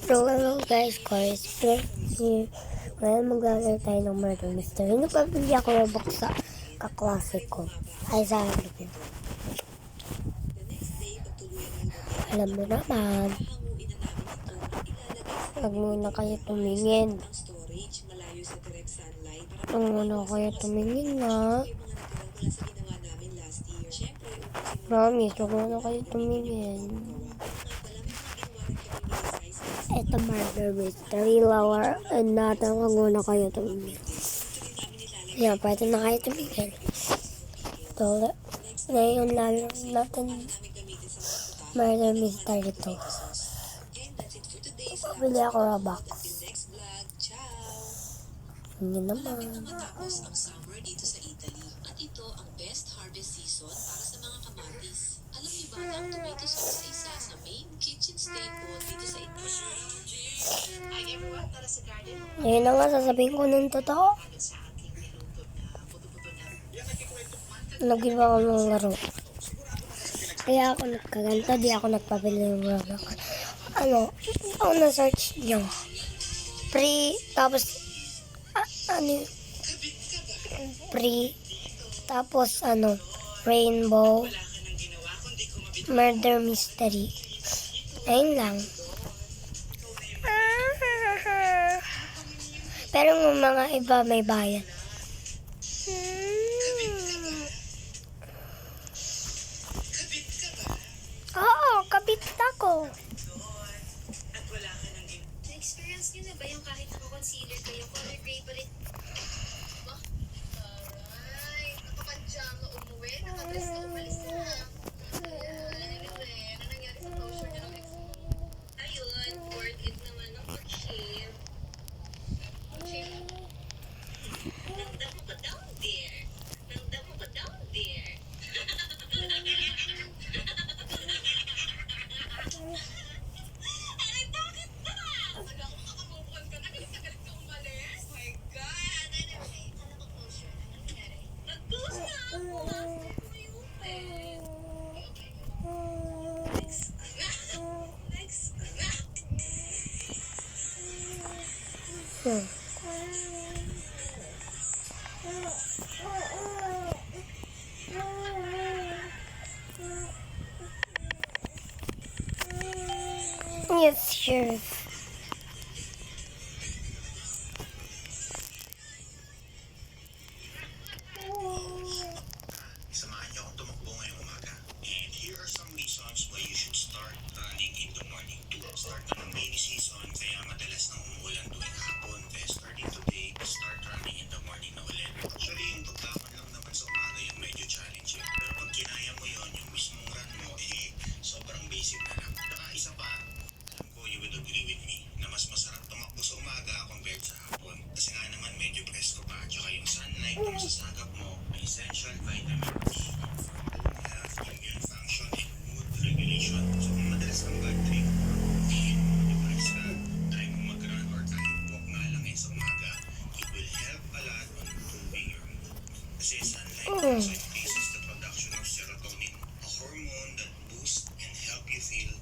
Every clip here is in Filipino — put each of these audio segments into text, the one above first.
Hello guys, Chris here. Ngayon maglalaro tayo ng murder mystery. Napabili ako Robux sa kaklase ko. Ay, sa akin. Alam mo naman. Huwag muna kayo tumingin. Huwag muna kayo tumingin na. Promise, huwag muna kayo tumingin. Ito murder mystery lower and natin wag muna kayo tumingin. Yan, pwede na kayo tumingin. Ito, ngayon lalo natin murder mystery ito. Pabili ako Robux. Hindi naman. Matapos ang summer dito sa Italy at ito ang best harvest season para sa mga kamatis. Alam niyo ba na ang tomato sauce ay isa sa main kitchen staple dito sa Italy? Ay, everyone, tara sa garden. Ngayon na nga sasabihin ko ng totoo. Nag-iba ako ng laro. Kaya ako nagkaganto, di ako nagpabili ng Robux. Ako na-search nyo. Free, tapos rainbow, murder mystery. Ayun lang. Pero yung mga iba may bayan. Oo, kabit ako. Na-experience niyo na ba yung kahit nakakoncealer kayo, color gray pa rin? Aray, nakapajama umuwi, nakadress ka umalis na. Ano nangyari sa closure niya ng ex mo? Ayun, worth it naman ang pag-shave. Nagdamo ka down there. Nagdamo ka down there. Aray, bakit ba? Wala akong makakamove ka na. Galit ka umalis. Oh my God. Anyway, alam mo closure. Ano nangyari? Nag-close na ako. After ko may open. Okay. Next. Next. Yes, Sheriff. Samahan niyo akong tumakbo ngayong umaga. And here are some reasons why you should start running in the morning too. Start na ng rainy season, kaya madalas nang umuulan tuwing hapon. Kaya starting today, start running in the morning na ulit. Actually, yung pagtakon lang naman sa umaga yung medyo challenging. Pero pag kinaya mo yon, yung mismong run mo, sobrang basic na lang. Saka isa pa, alam ko you would agree with me na mas masarap tumakbo sa umaga compared sa hapon. Kasi nga naman medyo presko pa. Tsaka yung sunlight na masasagap mo, may essential vitamins. Immune function and mood regulation. So kung madalas kang bad trip or depressed ka, try mo mag-run or kahit walk nga lang sa umaga, it will help a lot on improving your mood. Kasi sunlight also increases the production of serotonin, a hormone that boosts and help you feel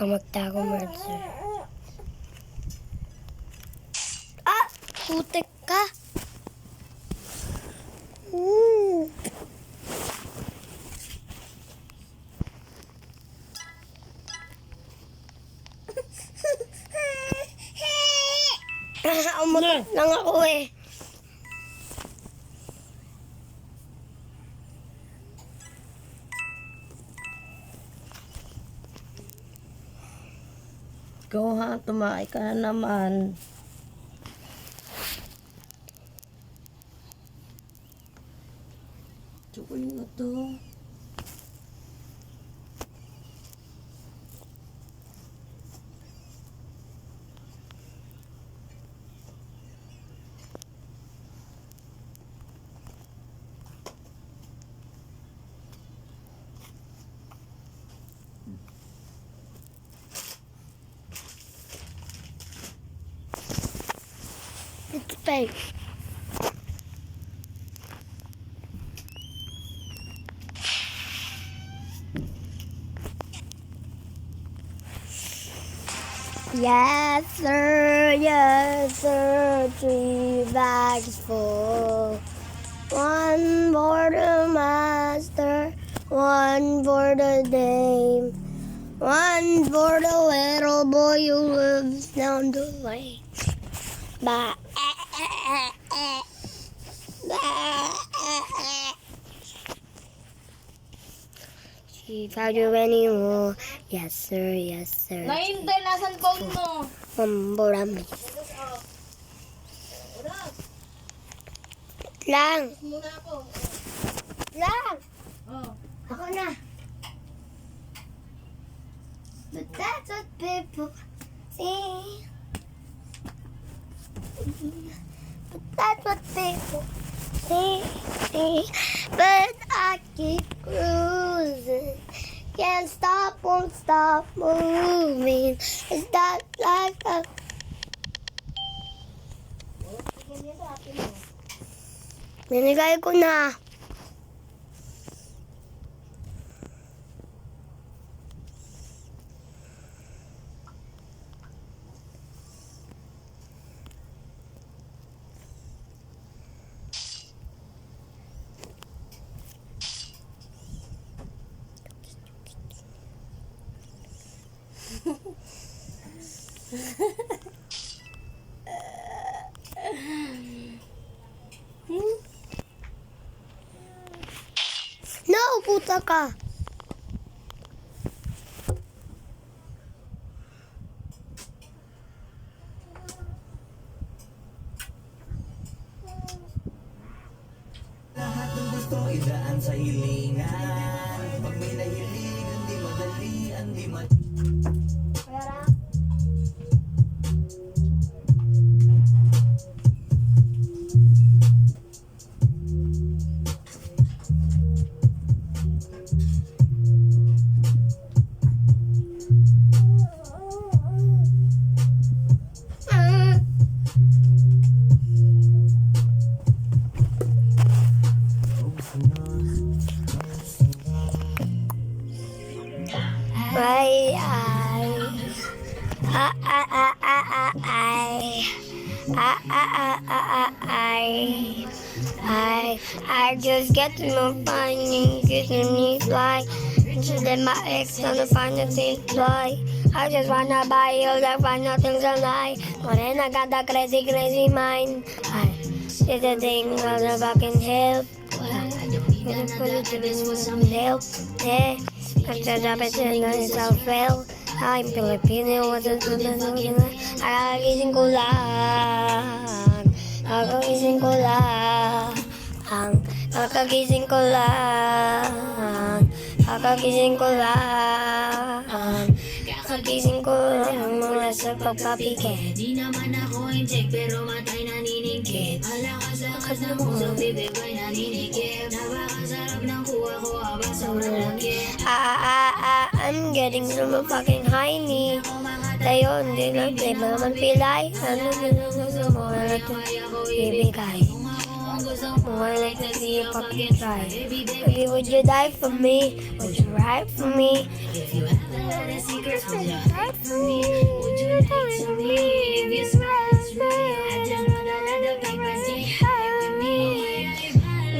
Magtago murder. Ah! Putik ka! Umutot lang ako eh. Ikaw ha, tumakay ka na naman. Chocolate na to. open. Yes, sir, 3 bags full. One for the master, one for the dame, one for the little boy who lives down the lane. Ba. She found you anymore. Yes, sir, yes, sir. Nahintay, nasan phone mo? Mamborami. Lang. Muna ako. Lang. Oh. Ako na. But that's what people see. But that's what people see. But I keep cruising. Can't stop, won't stop moving. Is that like a... Binigay ko na. No, puta ka. Lahat ng gusto idaan sa hilingan. Pag may nahiligan, di madalian, di I just get to know finding, getting me fly. Just let my ex on the final thing fly. I just wanna buy all the final things I like. But then I got that crazy mind. I did the thing of the fucking help. I'm gonna put it to this with some help. Yeah, I'm just up at the South Rail. I'm Filipino, wasn't something. Kakagising ko lang. Kakagising ko lang. Kakagising ko lang. Kakagising ko lang. Kakagising ko lang mula sa pagpapikit. Di naman ako inject pero matay naniningkit. Alakas lakas ng puso, bibig ay naninikip. Napakasarap ng kuha ko, aba sobrang langkit. I'm getting super fucking high ni. Tayo, hindi lang, di ba naman pilay? Ano nila gusto mo? Ano ito? Ibigay. I like to see you fucking try. Baby, would you die for me? Would you ride for me? If you have a lot of secrets, would you hide from me? Would you lie to me? If you smile at me, I just wanna let the papers with me.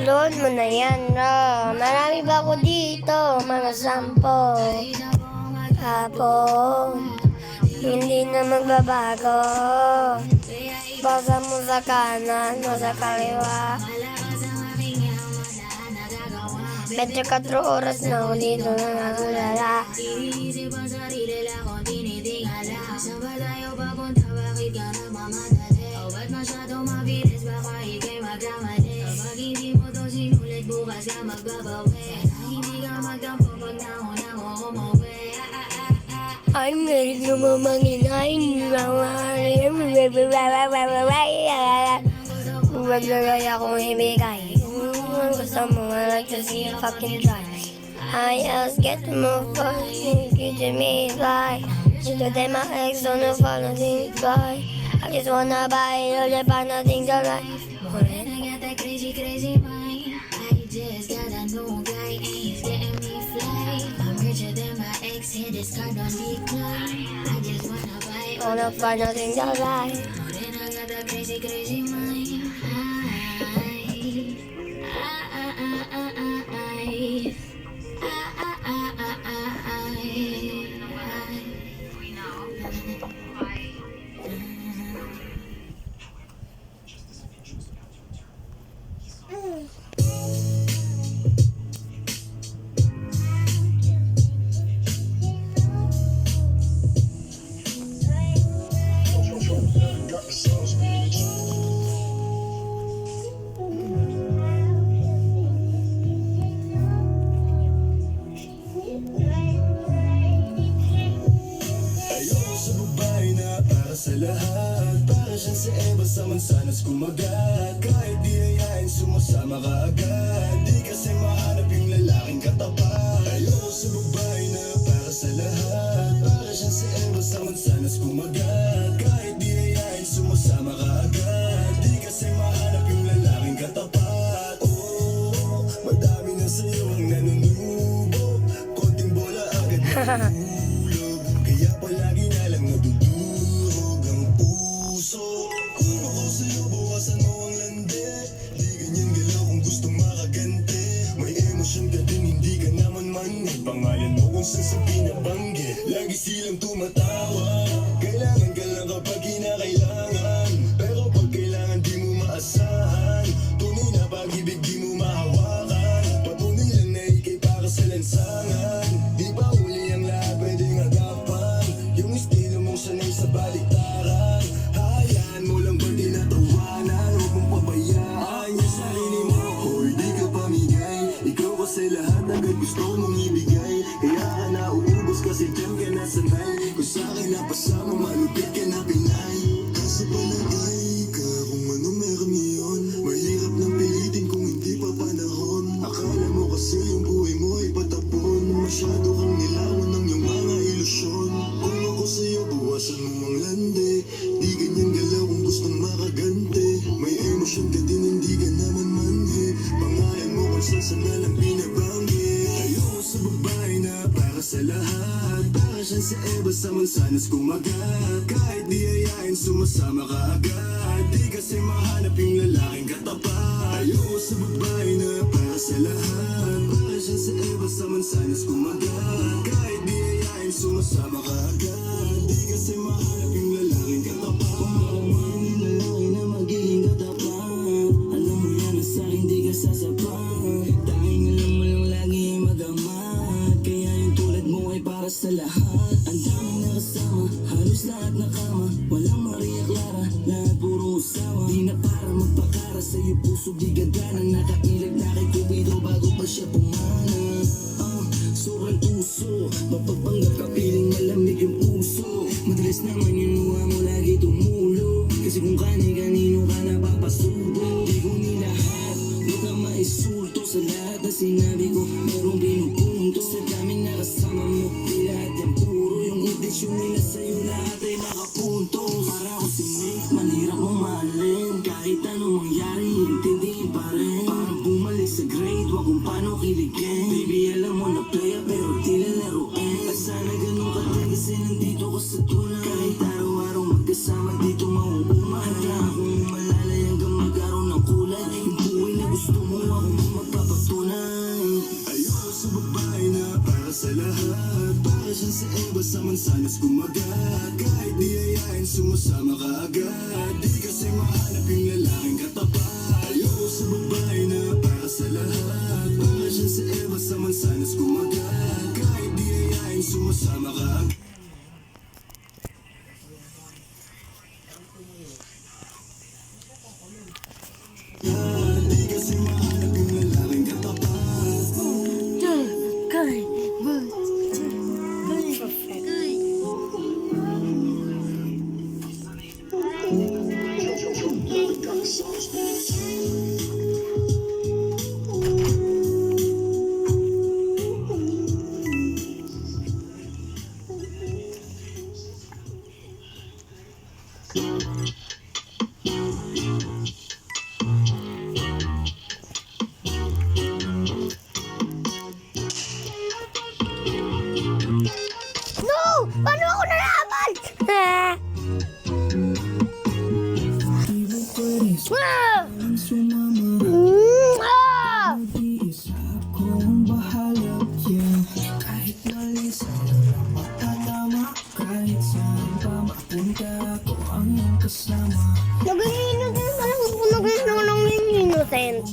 Load mo na yan, no? Marami ba ako dito? Mga sample. Hapon. Hindi na magbabago. Basa mo sa kanan o sa kaliwa. 24 oras na ako dito nangangulala. Iniisip ang sarili lang kung tinitingala. Saan ba tayo papunta? Bakit ka nagmamadali? O ba't masyadong mabilis? Baka ika'y magkamali. Kapag hindi mo to sinulit, bukas ka magbabawi. Hindi ka magtampo pag nauna mo umuwi. I'm ready to mamanginain. Maglagay akong ibigay. Gusto mo, I like to see you fucking try. I just get to move on, you to me fly. Should have my ex on the falling fly. I just wanna buy it, all the fun things alright. When I got that crazy, crazy mind, I just got a new guy and he's getting me fly. I'm richer than my ex, hit this card on decline. I just wanna buy All the fun things alright. When I got that crazy, crazy mind, Ayoko sa babae na para sa lahat. Para siyang si Eva sa mansanas kumagat. Kahit di ayain sumasama ka agad. Di kasi mahanap yung lalaking katapat. Ayoko sa babae na para sa lahat. Para siyang si Eva sa mansanas kumagat. Kahit di ayain sumasama ka agad. Di kasi mahanap yung lalaking katapat. Oh, madami na sa'yo ang nanunubo. Konting bola agad mahulog. Kaya palagi na lang nadudurog ang puso. Kung ako sa'yo, bawasan mo ang lande. Di ganyan galaw kung gustong makagante. May emosyon ka din, hindi ka naman manhid. Pangalan mo kung saan sa binabanggit. Lagi silang tumatawa. Kailangan ka lang kapag kinakailangan. Pero pag kailangan di mo maasahan. Tunay na pag-ibig di mo mahawakan. Patunay lang na ikay para sa lansangan. Di ba uli ang lahat pwedeng agapan. Yung estilo mong sanay sa baliktaran. Hayaan mo lang ba tinatawanan. Huwag mong pabayaan yung sarili mo. Hoy, di ka pamigay. Ikaw kasi lahat agad gusto mong ibigay. Kaya ka nauubos kasi dyan ka nasanay. Kung sa'kin napasama, malupit ka na pinay. Kasi palagay ka kung ano meron ngayon. Mahirap nang pilitin kung hindi pa panahon. Akala mo kasi yung buhay mo ay patapon. Masyado kang nilawan ng iyong mga ilusyon. Kung ako sa'yo, bawasan mo ang lande. Di ganyan galaw kung gustong makagante. May emosyon ka din, hindi ka naman manhid. Pangalan mo kung saan na lang binabanggit. Ayoko sa babae na para sa lahat. Para siyang si Eva sa mansanas kumagat. Kahit di ayain sumasama ka agad. Di kasi mahanap yung lalaking katapat. Ayoko sa babae na para sa lahat. Para siyang si Eva sa mansanas kumagat. Kahit di ayain sumasama ka agad. Di kasi mahanap yung lalaking katapat. Pangalaman yung lalaki na magiging katapat. Alam mo yan na sa'kin di ka sasapat. Tanging alam mo lang lagi ay magamat. Kaya yung tulad mo ay para sa lahat. Ang daming nakasama, halos lahat nakama. Walang Maria Clara, lahat puro usawa. Di na para magpakara sa'yo puso di gagana. Nakailag na kay Cupido bago pa siya pumana. Sobrang uso, mapagpanggap ka piling malamig yung puso. Madalas naman yung mukha mo lagi tumulo. Kasi kung kani-kanino ka napapasubo. Di ko nilahat, huwag ka maisulto. Sa lahat na sinabi ko, merong pinupunto. Sa daming nakasama mo, di lahat yan puro. Yung intensyon nila sa'yo lahat ay nakapunto. Para ko si Nick, manhirap mong mahalin. Kahit anong mangyari, intindihin pa rin. Parang bumalik sa grade, wag kung paano kiligin. Baby, alam mo na playa pero di lalaruin. At sana ganun ka din kasi nandito ka sa tunay. Kahit araw-araw magkasama dito mauuma. Handa akong malalay hanggang magkaroon ng kulay. Yung buhay na gusto mo ako magpapatunay. Ayoko sa babae na para sa lahat. Para siyang si Eva sa mansanas kumagat. Kahit di ayain sumasama ka agad. Di kasi mahanap yung lalaking katapat. Ayoko sa babae na para sa lahat. Para siyang si Eva sa mansanas kumagat. Kahit di ayain sumasama ka agad. Di kasi mahanap yung lalaking katapat. ang bahala, yeah. Kahit mali sa'yo lang matatama, kahit saan pa mapunta ako ang iyong kasama. Naging innocent na lang ako. Naging innocent.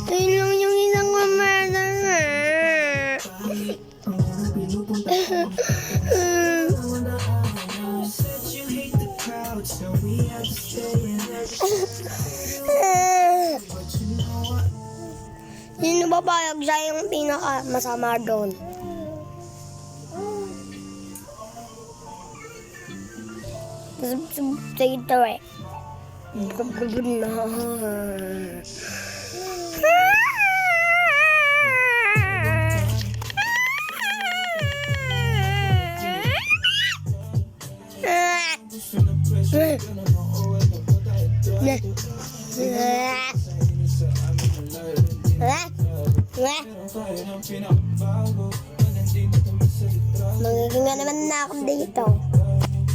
Yun lang yung isang kumada nga. Ang pinupunta ko, said you hate the crowd, so we have to stay in there. But you know what? Sino papayag siya yung pinaka-masama doon? Sa ito eh. Magiging nga naman na ako dito.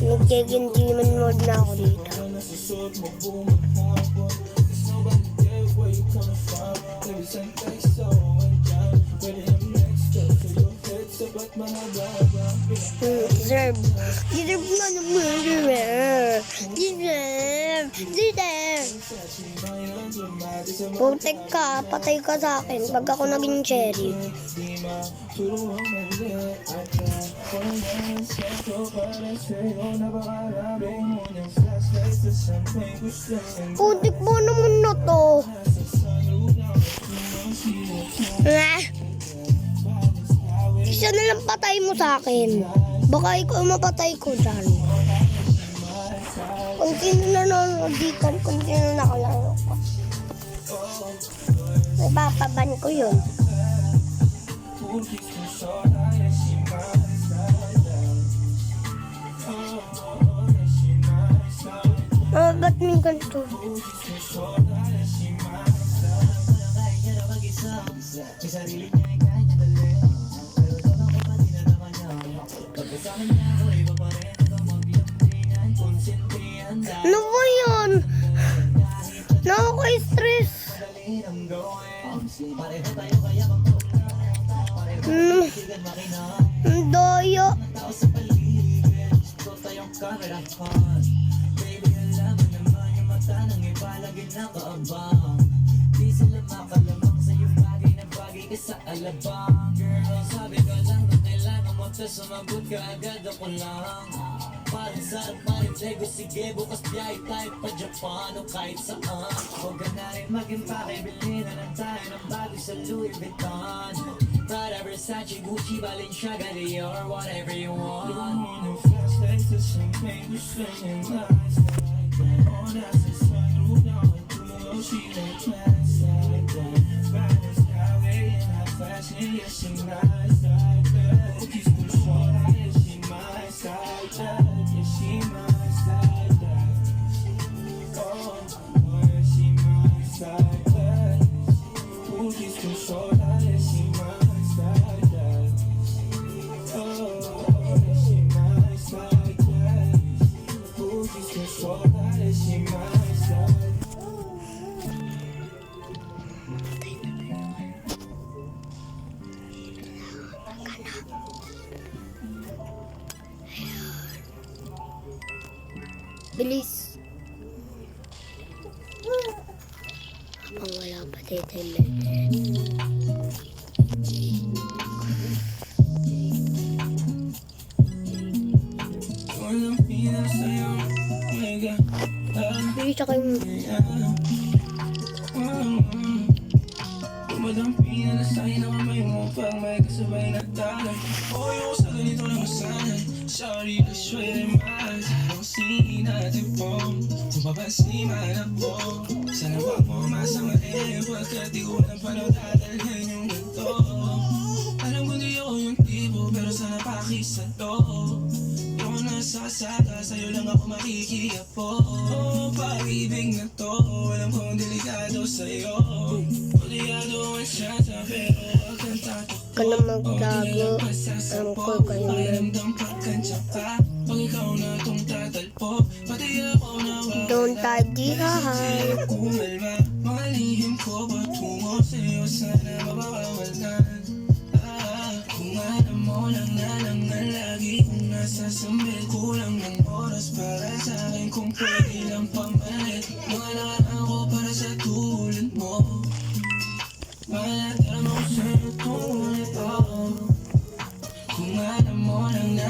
Nag-check-in-demon mode na ako dito. Deserve. Deserve nga naman. Deserve. Putek ka, patay ka sa akin pag ako naging cherry. Putik mo naman na to. Isa na lang patay mo sa akin. Baka ikaw mapatay ko dyan. Kung sino nanonood dito, kung sino nakalaro ko. Ipapaban ko yun. Ba't may ganito? Ano ba yun? Nakaka-stress. Ang daya. Di sila makalamang sa'yo bagay na bagay ka sa alabang. Girl, sabi ko lang na kailangan mo ta sumagot ka agad ako lang. Parang sarap marintego, sige bukas biyahe tayo pa Japan o kahit saan. Huwag ka na rin mag-impake, bilhin na lang tayo ng bago sa Louis Vuitton. Prada, Versace, Gucci, Balenciaga, Dior, whatever you want. Don't want no flashlights or champagne, we're swinging lights like that. Oh, that's the sunroof, now I'm cool, she like class like that. Finest highway and high fashion, yeah, she nice like that. Cookies too short, yeah, she my side that. Yeah, she my side that. Oh, yeah, she my side that. Cookies too short, yeah, she my side that. Oh, yeah, she my side that. Cookies too short, yeah, she my side. Bilis. Ang wala pa dito yung Walang pina sa'yo, oh my God. bilis ako yung Dumadampi na sa'yo na kamay mo pag may kasabay na talay. Oh, yung sa ganito lang masanay. Sorry, kasway rin mahal. Kasi natin po, tumabas ni man ako. Sana wag mo masamahin, pagkat di ko alam paano dadalhin yung ganito. Alam ko di ako yung tipo, pero sana pakisa to. Yung nasasaka, sa'yo lang ako makikiapo. Oh, pag-ibig na to, alam kong delikado sa'yo. Delikado ang siyata, pero wag kang tatakbo. ka na magtago. Alam ko kayo na. Pakiramdam pagkansya pa. Pag ikaw na tong tatalpo. Pati ako na Don't die high. kumalma. Mga lihim ko patungo sa'yo, sana mabawaldan. Kung alam mo lang na lagi kong nasasambit. Kulang ng oras para sa'kin kung pwede lang pamalit. Mga nakaraan ko para sa tulad mo. Malatala mo sa'yo tulad ako. Kung alam mo lang na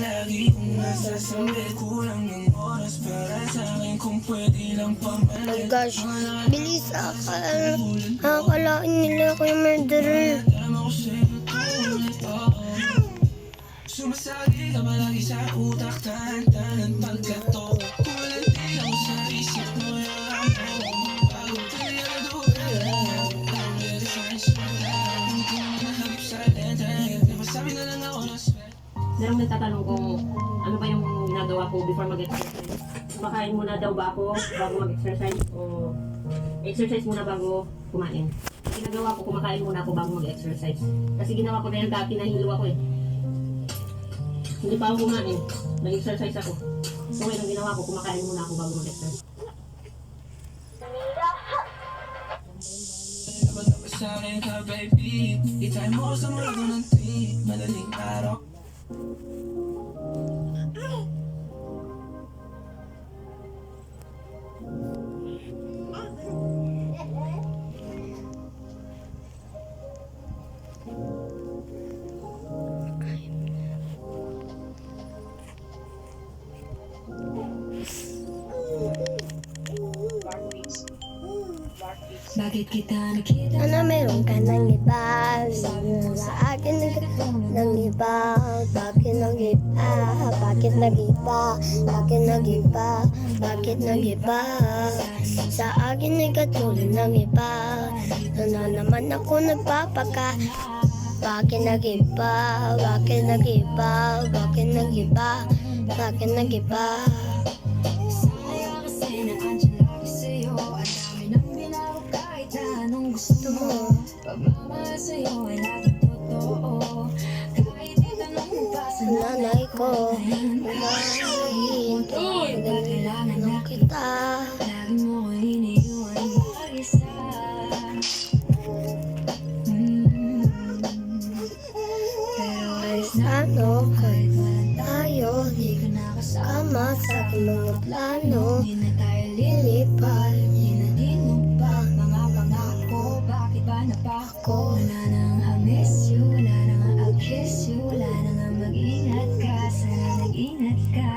lagi kong nasasambit. Kulang ng oras para sa'kin kung pwede lang Oh pamalit. gosh, bilis akalain nila ako yung murderer. Sumasagi ka palagi sa utak, tahan-tahan pagkato. Kulang din ako sa isip mo, yaran mo. Bago pinagado ka lang, ang ready sa ismata. Hindi ko naman nahagip sa lenta, diba sabi na lang ako na sweat. Merong nagtatanong kung ano ba yung ginagawa ko before mag-exercise. Kumakain muna daw ba ako bago mag-exercise o exercise muna bago kumain. Ang ginagawa ko, kumakain muna ako bago mag-exercise. Kasi ginawa ko na yan dati, nahilo ako eh. Hindi pa ako kumain, nag-exercise ako. So ngayon ang ginawa ko, kumakain muna ako bago mag-exercise. Dapat na ba sa'kin ka, baby? Itay mo sa mundo ng trip, madaling araw. Bakit kita nakita? Sana meron ka ng iba. Sabi mo sa akin ng iba. Bakit nag-iba? Bakit nag-iba? Bakit nag-iba? Bakit nag-iba? Sa akin ay katulad ng iba. Sana naman ako nagpapaka. Bakit nag-iba? Bakit nag-iba? Bakit nag-iba? Bakit nag-iba? Kaya kasi naandyan lagi sa'yo. Ang dami nang binago kahit na anong gusto mo. Pagmamahal sa'yo ay laging totoo. Kahit itanong mo pa sa Nanay ko, umahin to, kailangan ng kita. lagi mo ko iniiwan mag-isa. Pero alis na Ano, kahit walang tayo, di ka nakasama. kama sa aking mga plano. Di na tayo lilipad, di na tinupad mga pangako. Bakit ba napako? Wala nang I miss you, wala nang I'll kiss you, wala nang mag-ingat ka. Sana nag-ingat ka.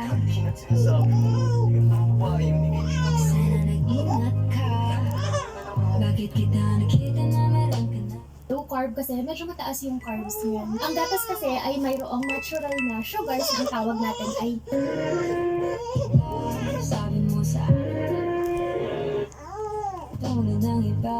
Sana nag-ingat ka. Bakit kita nakita na meron ka na? Low carb kasi medyo mataas yung carbs niyan. Ang gatas kasi ay mayroong natural na sugars na ang tawag natin ay Sabi mo sa akin, tulad ng iba.